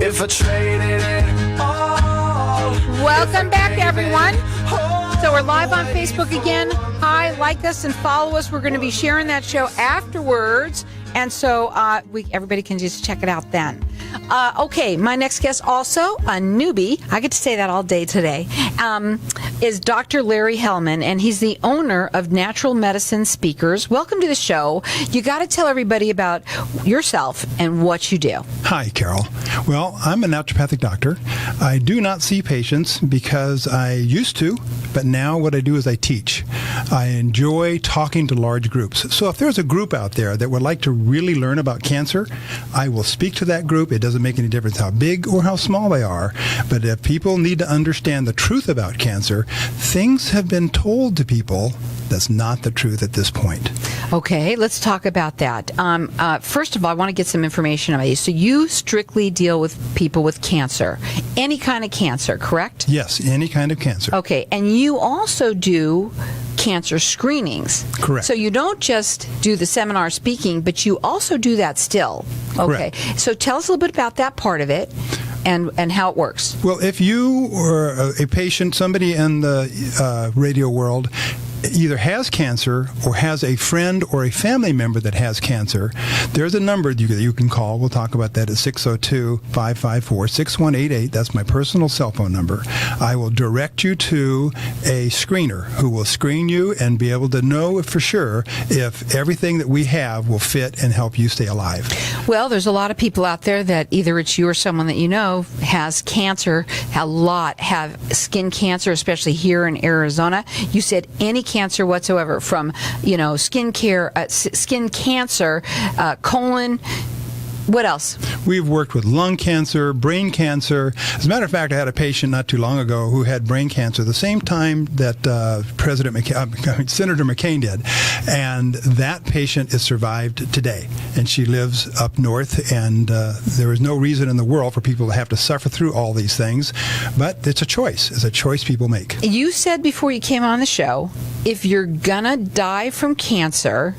If I traded it all. Welcome back, everyone. So we're live on Facebook again. Hi, like us and follow us. We're going to be sharing that show afterwards. And so everybody can just check it out then. Okay, my next guest also, a newbie, I get to say that all day today, is Dr. Larry Hellman, and he's the owner of Natural Medicine Speakers. Welcome to the show. You got to tell everybody about yourself and what you do. Hi, Carol. Well, I'm a naturopathic doctor. I do not see patients because I used to, but now what I do is I teach. I enjoy talking to large groups. So if there's a group out there that would like to really learn about cancer, I will speak to that group. It doesn't make any difference how big or how small they are. But if people need to understand the truth about cancer, things have been told to people that's not the truth at this point. Okay, let's talk about that. First of all, I want to get some information about you. So you strictly deal with people with cancer, any kind of cancer, correct? Yes, any kind of cancer. Okay, and you also do cancer screenings. Correct. So you don't just do the seminar speaking, but you also do that still. Okay. Correct. So tell us a little bit about that part of it and how it works. Well, if you or a patient, somebody in the radio world, either has cancer or has a friend or a family member that has cancer, there's a number you can call. We'll talk about that at 602-554-6188. That's my personal cell phone number. I will direct you to a screener who will screen you and be able to know for sure if everything that we have will fit and help you stay alive. Well, there's a lot of people out there that either it's you or someone that you know has cancer. A lot have skin cancer, especially here in Arizona. You said any cancer whatsoever, from skin cancer, colon. What else? We've worked with lung cancer, brain cancer. As a matter of fact, I had a patient not too long ago who had brain cancer the same time that Senator McCain did. And that patient is survived today. And she lives up north, and there is no reason in the world for people to have to suffer through all these things. But it's a choice. It's a choice people make. You said before you came on the show, if you're gonna die from cancer,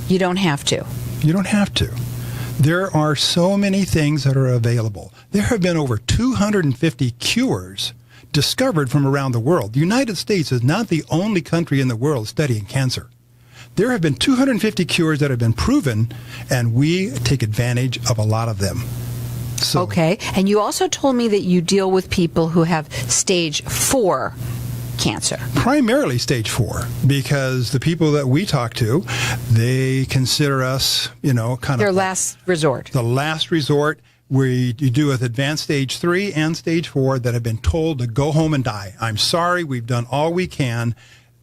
you don't have to. You don't have to. There are so many things that are available. There have been over 250 cures discovered from around the world. The United States is not the only country in the world studying cancer. There have been 250 cures that have been proven, and we take advantage of a lot of them. So, okay. And you also told me that you deal with people who have stage 4 cancer. Primarily stage 4, because the people that we talk to, they consider us, kind of their last resort. The last resort. You do with advanced stage 3 and stage 4 that have been told to go home and die. I'm sorry, we've done all we can.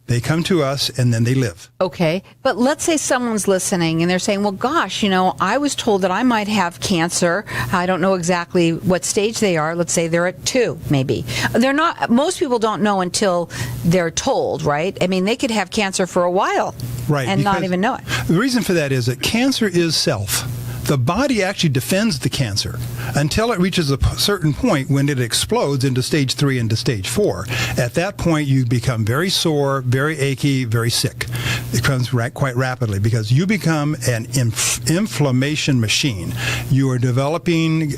They come to us, and then they live. Okay. But let's say someone's listening, and they're saying, well, gosh, I was told that I might have cancer. I don't know exactly what stage they are. Let's say they're at 2, maybe. They're not. Most people don't know until they're told, right? I mean, they could have cancer for a while, right, and not even know it. The reason for that is that cancer is self. The body actually defends the cancer until it reaches a certain point when it explodes into stage 3 and to stage 4. At that point, you become very sore, very achy, very sick. It comes quite rapidly because you become an inflammation machine. You are developing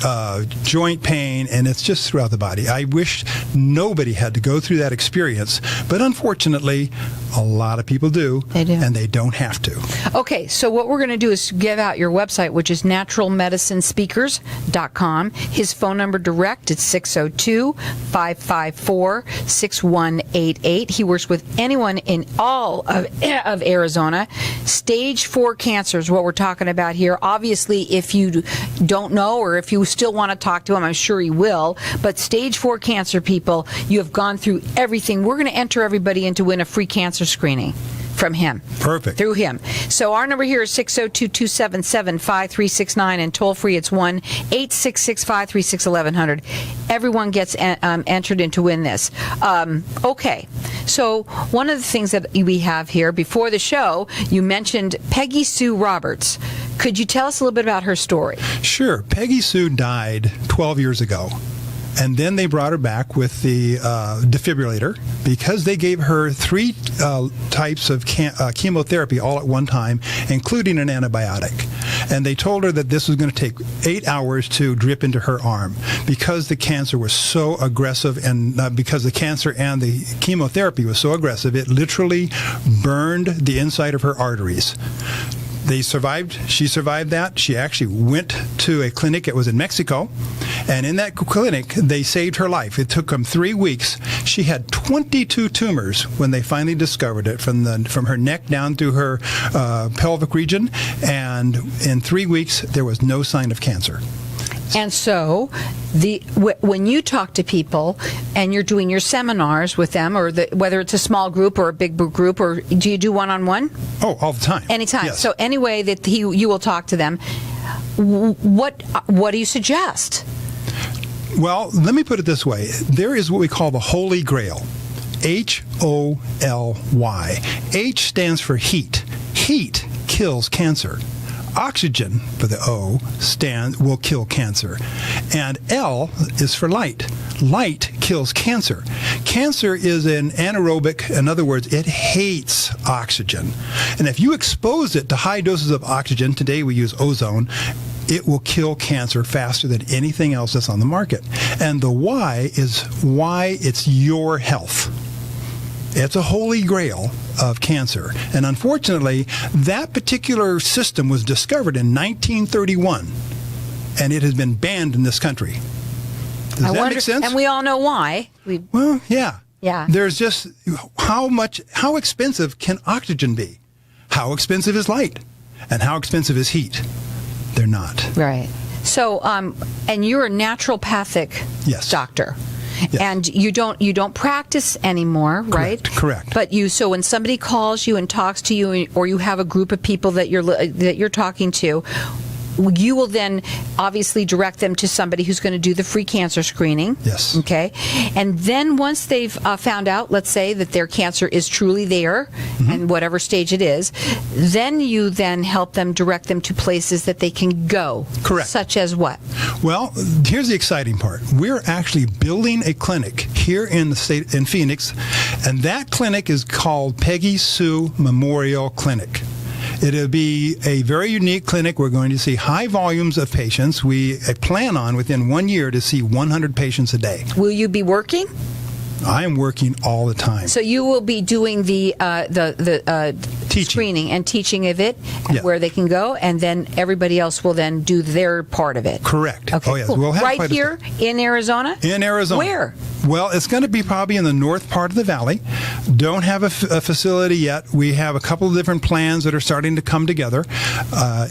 joint pain, and it's just throughout the body. I wish nobody had to go through that experience, but unfortunately, a lot of people do. They do. And they don't have to. Okay, so what we're going to do is give out your website, which is naturalmedicinespeakers.com. His phone number direct, it's 602-554-6188. He works with anyone in all of Arizona. Stage 4 cancer is what we're talking about here. Obviously, if you don't know or if you still want to talk to him, I'm sure he will. But stage 4 cancer people, you have gone through everything. We're going to enter everybody in to win a free cancer screening from him. Perfect. Through him. So our number here is 602-277-5369, and toll free it's 1-866-536-1100. Everyone gets entered in to win this. Okay. So one of the things that we have here before the show, you mentioned Peggy Sue Roberts. Could you tell us a little bit about her story? Sure. Peggy Sue died 12 years ago. And then they brought her back with the defibrillator because they gave her 3 types of chemotherapy all at one time, including an antibiotic. And they told her that this was going to take 8 hours to drip into her arm because the cancer was so aggressive, and because the cancer and the chemotherapy was so aggressive, it literally burned the inside of her arteries. They survived. She survived that. She actually went to a clinic. It was in Mexico. And in that clinic, they saved her life. It took them 3 weeks. She had 22 tumors when they finally discovered it from her neck down through her pelvic region. And in 3 weeks, there was no sign of cancer. And so, when you talk to people and you're doing your seminars with them, or whether it's a small group or a big group, or do you do one-on-one? Oh, all the time. Anytime. Yes. So anyway that you will talk to them, what do you suggest? Well, let me put it this way. There is what we call the Holy Grail. HOLY. H stands for heat. Heat kills cancer. Oxygen, for the O, will kill cancer. And L is for light. Light kills cancer. Cancer is an anaerobic, in other words, it hates oxygen. And if you expose it to high doses of oxygen, today we use ozone, it will kill cancer faster than anything else that's on the market. And the Y is why it's your health. It's a holy grail of cancer. And unfortunately, that particular system was discovered in 1931, and it has been banned in this country. Does that make sense? And we all know why. Well, yeah. Yeah. There's just how expensive can oxygen be? How expensive is light? And how expensive is heat? They're not. Right. So, and you're a naturopathic doctor. Yes. And you don't practice anymore, right? Correct. But so when somebody calls you and talks to you, or you have a group of people that you're talking to, you will then obviously direct them to somebody who's going to do the free cancer screening. Yes. Okay. And then once they've found out, let's say, that their cancer is truly there, and whatever stage it is, then you then help them, direct them to places that they can go. Correct. Such as what? Well, here's the exciting part. We're actually building a clinic here in the state, in Phoenix, and that clinic is called Peggy Sue Memorial Clinic. It'll be a very unique clinic. We're going to see high volumes of patients. We plan on, within 1 year, to see 100 patients a day. Will you be working? I am working all the time. So you will be doing the screening and teaching of it, and where they can go, and then everybody else will then do their part of it. Correct. Okay, Oh, yes. cool. We'll have right here in Arizona? In Arizona. Where? Well, it's going to be probably in the north part of the valley. Don't have a facility yet. We have a couple of different plans that are starting to come together.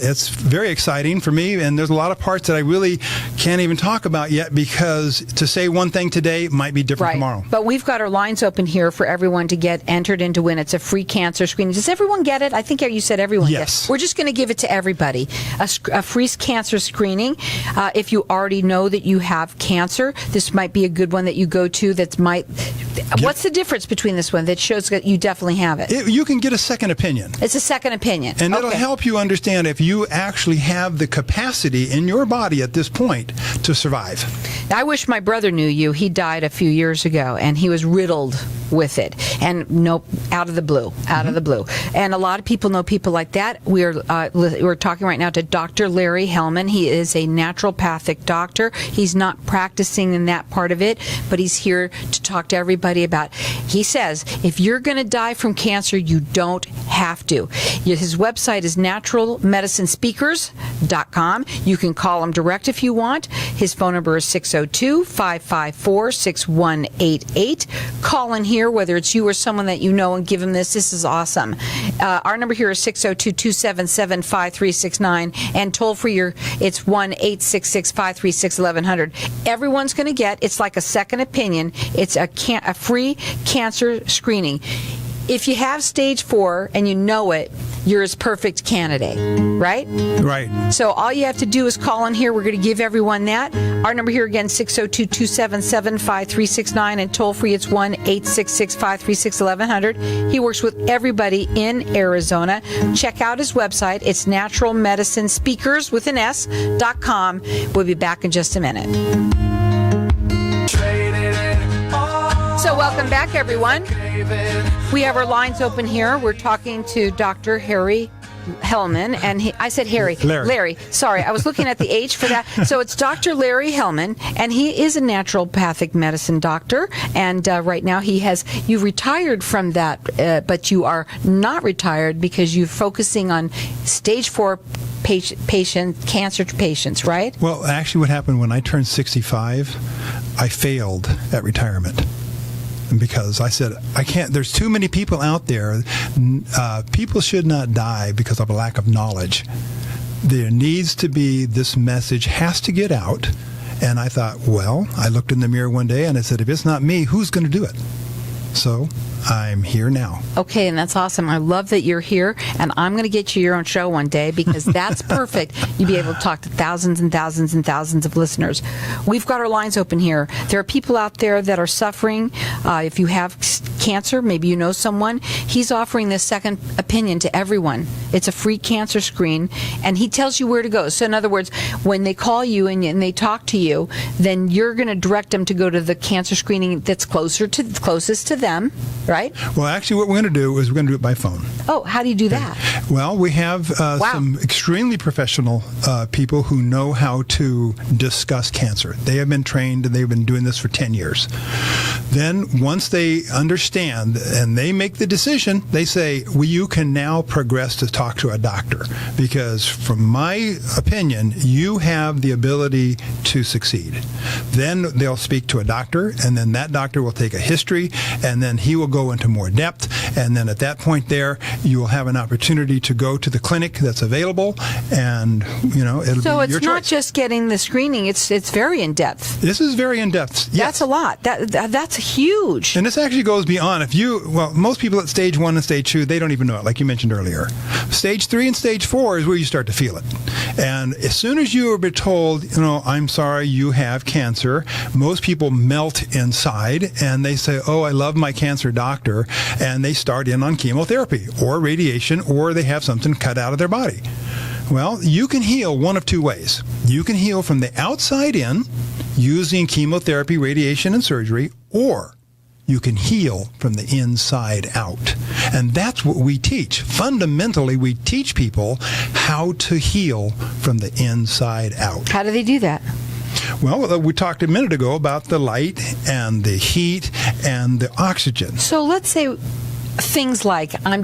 It's very exciting for me, and there's a lot of parts that I really can't even talk about yet, because to say one thing today might be different tomorrow. But we've got our lines open here for everyone to get entered into win. It's a free cancer screening. Does everyone get it? I think you said everyone Yes. gets it. We're just going to give it to everybody. A free cancer screening. If you already know that you have cancer, this might be a good one that you go to that might... What's the difference between this one that shows that you definitely have it? You can get a second opinion. It's a second opinion. And it'll help you understand if you actually have the capacity in your body at this point to survive. I wish my brother knew you. He died a few years ago, and he was riddled with it. And nope, out of the blue. And a lot of people know people like that. We're talking right now to Dr. Larry Hellman. He is a naturopathic doctor. He's not practicing in that part of it, but he's here to talk to everybody about. He says, if you're going to die from cancer, you don't have to. His website is naturalmedicinespeakers.com. You can call him direct if you want. His phone number is 602-554-6188. Call in here, whether it's you or someone that you know, and give him this. This is awesome. Our number here is 602-277-5369, and toll free, it's 1-866-536-1100. Everyone's going to get, it's like a second opinion. It's a free cancer screening. If you have stage 4 and you know it, you're his perfect candidate, right? Right. So all you have to do is call in here. We're going to give everyone that. Our number here again, 602-277-5369, and toll free, it's 1-866-536-1100. He works with everybody in Arizona. Check out his website. It's naturalmedicinespeakers.com. We'll be back in just a minute. Traded it all. So welcome back, everyone. Gave it. We have our lines open here. We're talking to Dr. Harry Hellman, and I said Larry. Sorry, I was looking at the H for that. So it's Dr. Larry Hellman, and he is a naturopathic medicine doctor. And right now you've retired from that, but you are not retired because you're focusing on stage 4 cancer patients, right? Well, actually, what happened when I turned 65, I failed at retirement. Because I said, I can't, there's too many people out there. People should not die because of a lack of knowledge. There needs to be, this message has to get out. And I thought, well, I looked in the mirror one day and I said, if it's not me, who's going to do it? So I'm here now. Okay, and that's awesome. I love that you're here, and I'm going to get you your own show one day because that's perfect. You'll be able to talk to thousands and thousands and thousands of listeners. We've got our lines open here. There are people out there that are suffering. If you have cancer, maybe you know someone. He's offering this second opinion to everyone. It's a free cancer screen, and he tells you where to go. So in other words, when they call you and they talk to you, then you're going to direct them to go to the cancer screening that's closest to them, right? Well, actually, what we're going to do is we're going to do it by phone. Oh, how do you do that? Well, we have some extremely professional people who know how to discuss cancer. They have been trained, and they've been doing this for 10 years. Then, once they understand and they make the decision, they say, well, you can now progress to talk to a doctor. Because from my opinion, you have the ability to succeed. Then they'll speak to a doctor, and then that doctor will take a history, and then he will go into more depth. And then at that point there, you will have an opportunity to go to the clinic that's available, and, you know, it'll be your choice. So it's not just getting the screening, it's very in-depth. This is very in-depth. Yes. That's a lot. That's huge. And this actually goes beyond. Most people at stage 1 and stage 2, they don't even know it, like you mentioned earlier. Stage 3 and stage 4 is where you start to feel it. And as soon as you are told, you know, I'm sorry, you have cancer, most people melt inside and they say, oh, I love my cancer doctor, and they start in on chemotherapy or radiation, or they have something cut out of their body. Well, you can heal one of two ways. You can heal from the outside in using chemotherapy, radiation, and surgery, or you can heal from the inside out. And that's what we teach. Fundamentally, we teach people how to heal from the inside out. How do they do that? Well, we talked a minute ago about the light and the heat and the oxygen. So let's say things like, I'm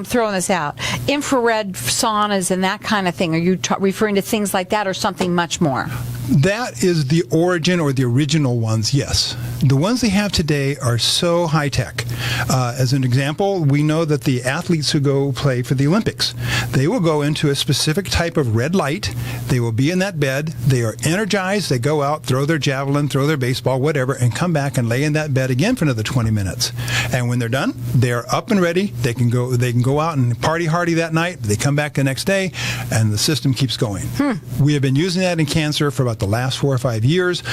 throwing this out, infrared saunas and that kind of thing. Are you referring to things like that or something much more? That is the origin or the original ones, yes. The ones they have today are so high-tech. As an example, we know that the athletes who go play for the Olympics, they will go into a specific type of red light. They will be in that bed. They are energized. They go out, throw their javelin, throw their baseball, whatever, and come back and lay in that bed again for another 20 minutes. And when they're done, they're up and ready. They can go out and party hardy that night. They come back the next day, and the system keeps going. We have been using that in cancer for about the last 4 or 5 years.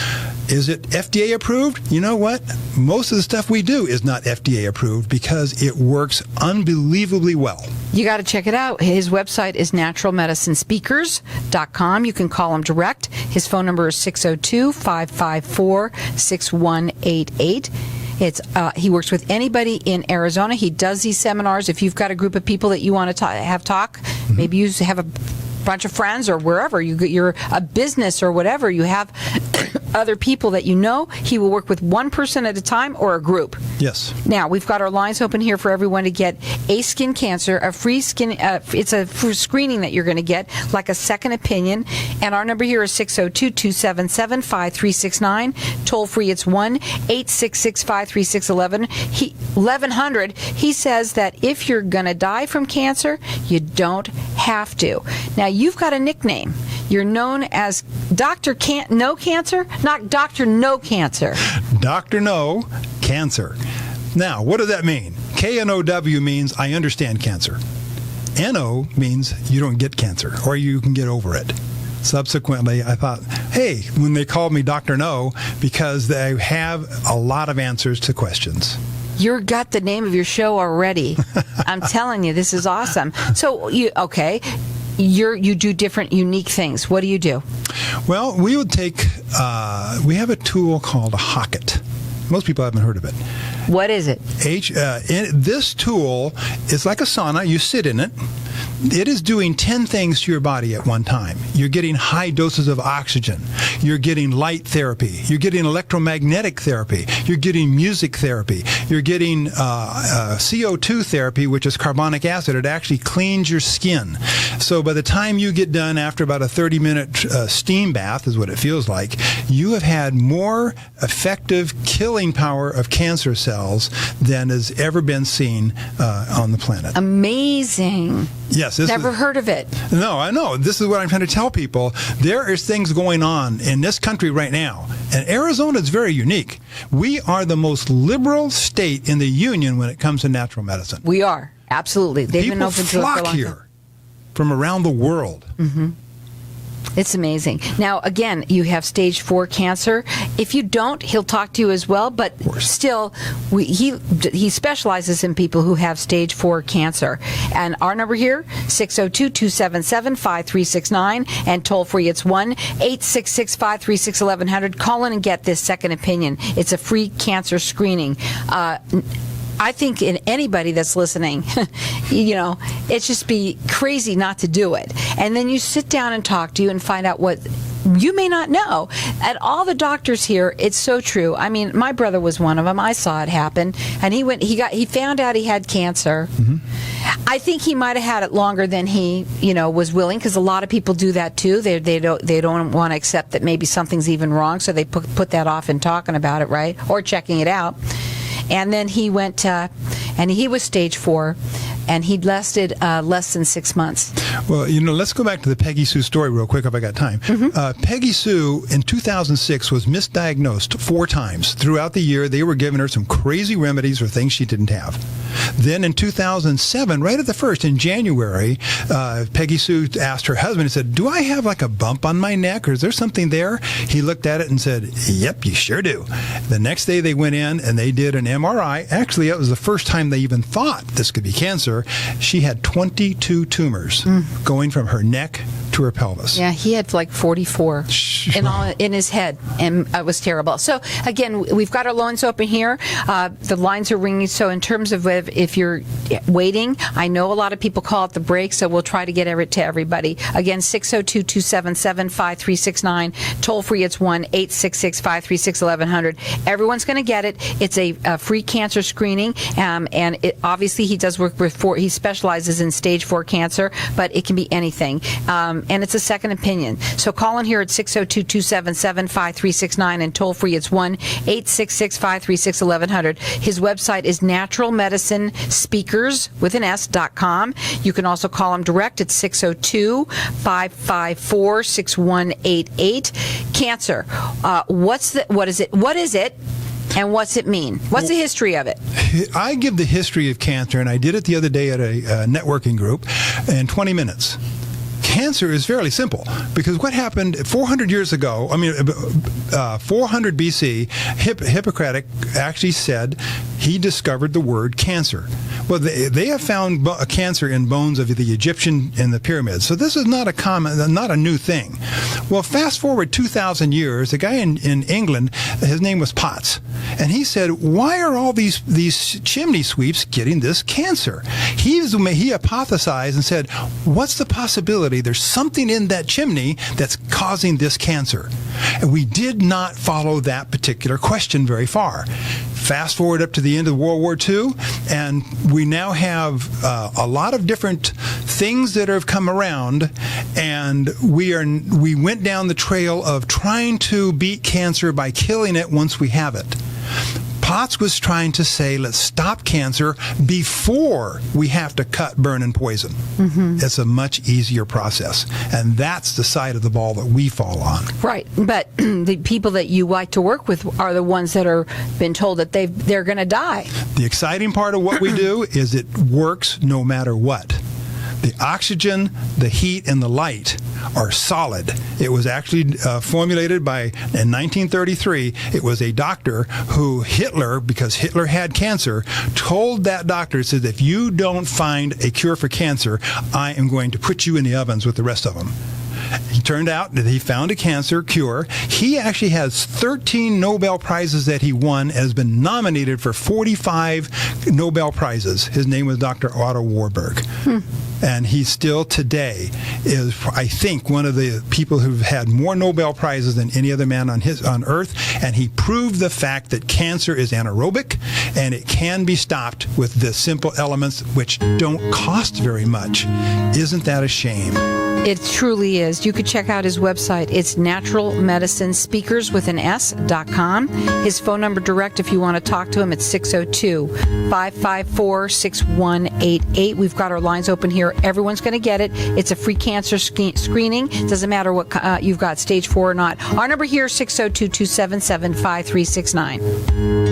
Is it FDA approved? You know what? Most of the stuff we do is not FDA approved because it works unbelievably well. You got to check it out. His website is naturalmedicinespeakers.com. You can call him direct. His phone number is 602-554-6188. He works with anybody in Arizona. He does these seminars. If you've got a group of people that you want to have talk, maybe you have a bunch of friends or wherever, you're a business or whatever, you have other people that you know, he will work with one person at a time or a group. Yes. Now, we've got our lines open here for everyone to get a skin cancer, a free skin, it's a free screening that you're going to get, like a second opinion. And our number here is 602-277-5369. Toll free, it's 1-866-536-1100. He says that if you're going to die from cancer, you don't have to. Now, you've got a nickname. You're known as Dr. No Cancer, not Dr. No Cancer. Dr. No Cancer. Now, what does that mean? K-N-O-W means I understand cancer. N-O means you don't get cancer, or you can get over it. Subsequently, I thought, hey, when they called me Dr. No, because they have a lot of answers to questions. You've got the name of your show already. I'm telling you, this is awesome. So, okay, you do different unique things. What do you do? Well, we would take, we have a tool called a Hocket. Most people haven't heard of it. What is it? This tool is like a sauna. You sit in it. It is doing 10 things to your body at one time. You're getting high doses of oxygen. You're getting light therapy. You're getting electromagnetic therapy. You're getting music therapy. You're getting CO2 therapy, which is carbonic acid. It actually cleans your skin. So by the time you get done, after about a 30-minute steam bath, is what it feels like, you have had more effective killing power of cancer cells than has ever been seen on the planet. Amazing. Yes. Never heard of it. No, I know. This is what I'm trying to tell people. There is things going on in this country right now. And Arizona is very unique. We are the most liberal state in the union when it comes to natural medicine. We are. Absolutely. They've been People open to it for a flock long time. here from around the world. Mm-hmm. It's amazing. Now, again, you have stage 4 cancer. If you don't, he'll talk to you as well. But still, he specializes in people who have stage 4 cancer. And our number here, 602-277-5369. And toll free, it's 1-866-536-1100. Call in and get this second opinion. It's a free cancer screening. I think in anybody that's listening, it's just be crazy not to do it. And then you sit down and talk to you and find out what you may not know. At all the doctors here, it's so true. I mean, my brother was one of them. I saw it happen, and he found out he had cancer. Mm-hmm. I think he might have had it longer than he, was willing, because a lot of people do that too. They don't want to accept that maybe something's even wrong, so they put that off in talking about it, right, or checking it out. And then he went, and he was stage 4, and he'd lasted less than 6 months. Well, let's go back to the Peggy Sue story real quick if I got time. Mm-hmm. Peggy Sue in 2006 was misdiagnosed 4 times. Throughout the year, they were giving her some crazy remedies for things she didn't have. Then in 2007, right at the first, in January, Peggy Sue asked her husband, and said, "Do I have like a bump on my neck, or is there something there?" He looked at it and said, "Yep, you sure do." The next day they went in and they did an MRI. Actually, it was the first time they even thought this could be cancer. She had 22 tumors going from her neck to her pelvis. Yeah, he had like 44 in his head, and it was terrible. So again, we've got our lines open here. The lines are ringing. So in terms of if you're waiting, I know a lot of people call at the break, so we'll try to get it to everybody. Again, 602-277-5369. Toll free, it's 1-866-536-1100. Everyone's going to get it. It's a free cancer screening, and obviously he does work with he specializes in stage 4 cancer, but it can be anything. And it's a second opinion. So call in here at 602-277-5369, and toll free, it's 1-866-536-1100. His website is naturalmedicinespeakers.com. You can also call him direct at 602-554-6188. Cancer. What is it? And what's it mean? What's the history of it? I give the history of cancer, and I did it the other day at a networking group in 20 minutes. Cancer is fairly simple, because what happened 400 years ago, 400 BC, Hippocrates actually said he discovered the word cancer. Well, they have found cancer in bones of the Egyptian in the pyramids. So this is not a new thing. Well, fast forward 2,000 years, a guy in England, his name was Potts, and he said, "Why are all these chimney sweeps getting this cancer?" He hypothesized and said, "What's the possibility there's something in that chimney that's causing this cancer?" And we did not follow that particular question very far. Fast forward up to the end of World War II, and we now have a lot of different things that have come around, and we went down the trail of trying to beat cancer by killing it once we have it. Potts was trying to say, let's stop cancer before we have to cut, burn, and poison. Mm-hmm. It's a much easier process. And that's the side of the ball that we fall on. Right. But the people that you like to work with are the ones that are been told that they're going to die. The exciting part of what we do is it works no matter what. The oxygen, the heat, and the light are solid. It was actually formulated in 1933. It was a doctor who Hitler, because Hitler had cancer, told that doctor, said, if you don't find a cure for cancer, I am going to put you in the ovens with the rest of them. It turned out that he found a cancer cure. He actually has 13 Nobel Prizes that he won, has been nominated for 45 Nobel Prizes. His name was Dr. Otto Warburg. And he still today is, I think, one of the people who've had more Nobel Prizes than any other man on Earth. And he proved the fact that cancer is anaerobic and it can be stopped with the simple elements which don't cost very much. Isn't that a shame? It truly is. You could check out his website. It's naturalmedicinespeakers.com. His phone number direct if you want to talk to him, it's 602-554-6188. We've got our lines open here. Everyone's going to get it. It's a free cancer screening. Doesn't matter what you've got, stage 4 or not. Our number here is 602-277-5369.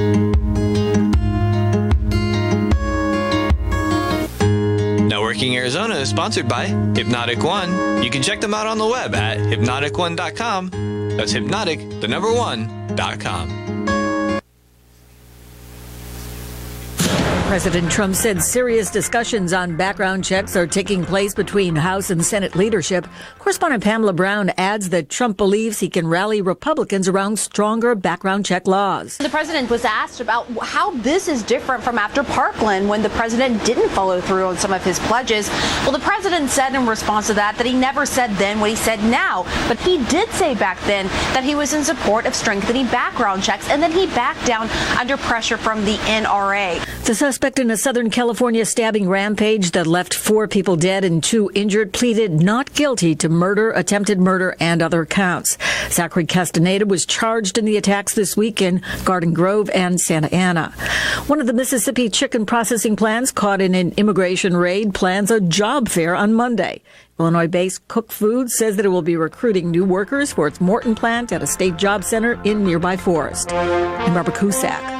Networking Arizona is sponsored by Hypnotic One. You can check them out on the web at hypnotic1.com. That's hypnotic1.com. President Trump said serious discussions on background checks are taking place between House and Senate leadership. Correspondent Pamela Brown adds that Trump believes he can rally Republicans around stronger background check laws. The president was asked about how this is different from after Parkland, when the president didn't follow through on some of his pledges. Well, the president said in response to that he never said then what he said now. But he did say back then that he was in support of strengthening background checks, and then he backed down under pressure from the NRA. The suspect in a Southern California stabbing rampage that left 4 people dead and 2 injured pleaded not guilty to murder, attempted murder, and other counts. Zachary Castaneda was charged in the attacks this week in Garden Grove and Santa Ana. One of the Mississippi chicken processing plants caught in an immigration raid plans a job fair on Monday. Illinois-based Cook Foods says that it will be recruiting new workers for its Morton plant at a state job center in nearby Forest. I'm Barbara Cusack.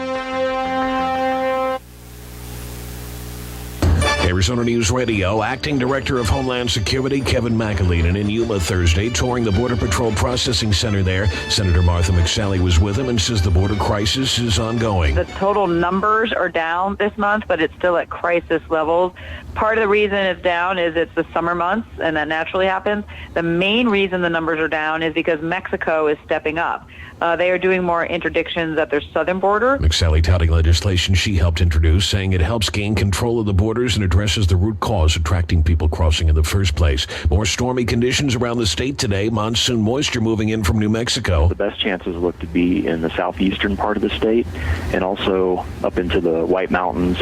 Arizona News Radio, Acting Director of Homeland Security Kevin McAleenan in Yuma Thursday, touring the Border Patrol Processing Center there. Senator Martha McSally was with him and says the border crisis is ongoing. The total numbers are down this month, but it's still at crisis levels. Part of the reason it's down is it's the summer months, and that naturally happens. The main reason the numbers are down is because Mexico is stepping up. They are doing more interdictions at their southern border. McSally touting legislation she helped introduce, saying it helps gain control of the borders and addresses the root cause attracting people crossing in the first place. More stormy conditions around the state today. Monsoon moisture moving in from New Mexico. The best chances look to be in the southeastern part of the state and also up into the White Mountains.